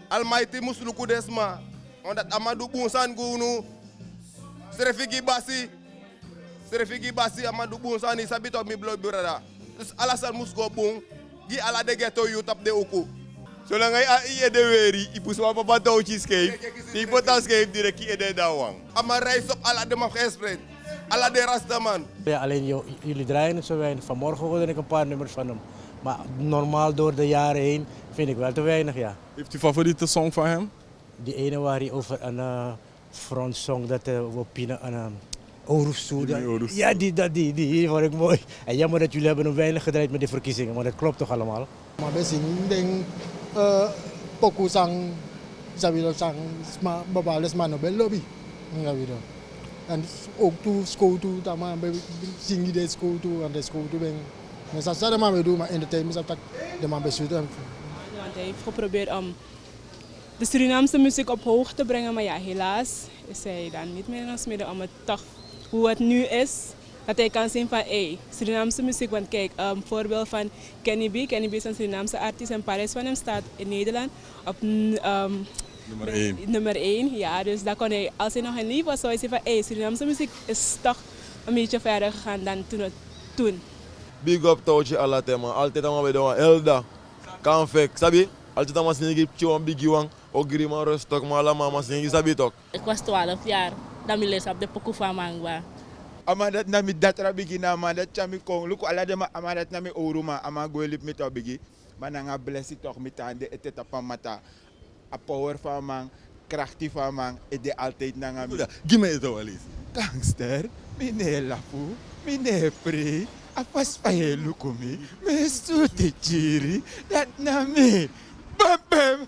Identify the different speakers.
Speaker 1: Almighty musluku desma. Omdat Amadou Bunsan gunu. Serefigi basi Amadou Bunsan is sabito mi blood brother. Dus alasan musgo bung. Gi ala de ghetto youth op de uku.
Speaker 2: Zolang hij aan de weri, ik moest wel papa touwtjes geven. Die potas geeft direct in de dawang.
Speaker 1: Ama reis op ala de mafgespreid. Ala de rastaman.
Speaker 3: Ja, alleen jullie draaien het zo weinig. Vanmorgen hoorde ik een paar nummers van hem. Maar normaal door de jaren heen vind ik wel te weinig, ja.
Speaker 4: Heeft u favoriete song van hem?
Speaker 3: Die ene waar hij over een frontsong dat we pinnen aan Orusu. Ja, die vond ik mooi. En jammer dat jullie hebben hem weinig gedraaid met de verkiezingen, maar dat klopt toch allemaal?
Speaker 5: Maar we zien poku sang Zabilo sang bepaalde manobel lobby. En ook toe school toe, dat maar zing je de school toe en de school toe ben. Maar dat is maar we doen, maar in de tijd is dat de man bestuurt.
Speaker 6: Want hij heeft geprobeerd om de Surinaamse muziek op hoog te brengen, maar ja, helaas is hij dan niet meer in ons midden om het toch hoe het nu is. Dat hij kan zien van Surinaamse muziek, want kijk, een voorbeeld van Kenny B. Kenny B is een Surinaamse artiest en Parijs van hem staat in Nederland op nummer 1. Ja, dus daar kon hij, als hij nog in leven was, zou hij zeggen van Surinaamse muziek is toch een beetje verder gegaan dan toen.
Speaker 2: Big up touwtje alla tema. Altijd aan we doen Elda. Kan fek, sabi? Altijd aan maar ik een biggie wang. Ook grima rustig, maar alla mama singi sabi toch.
Speaker 7: Ik was 12 jaar. Dan ben ik op de pokoe van Mangwa.
Speaker 8: Ama dat na mi datra bigi na ma dat chami kong luku ala de ma ama dat na mi oruma ama go lip met op bigi maar na nga blessi toch met aan de eteta pamata a power van man krachtig van man et de altijd na nga
Speaker 2: Give me het wel eens.
Speaker 8: gangster mine lafu mine pre a pas paye luku mi me suti chiri dat na mi bam bam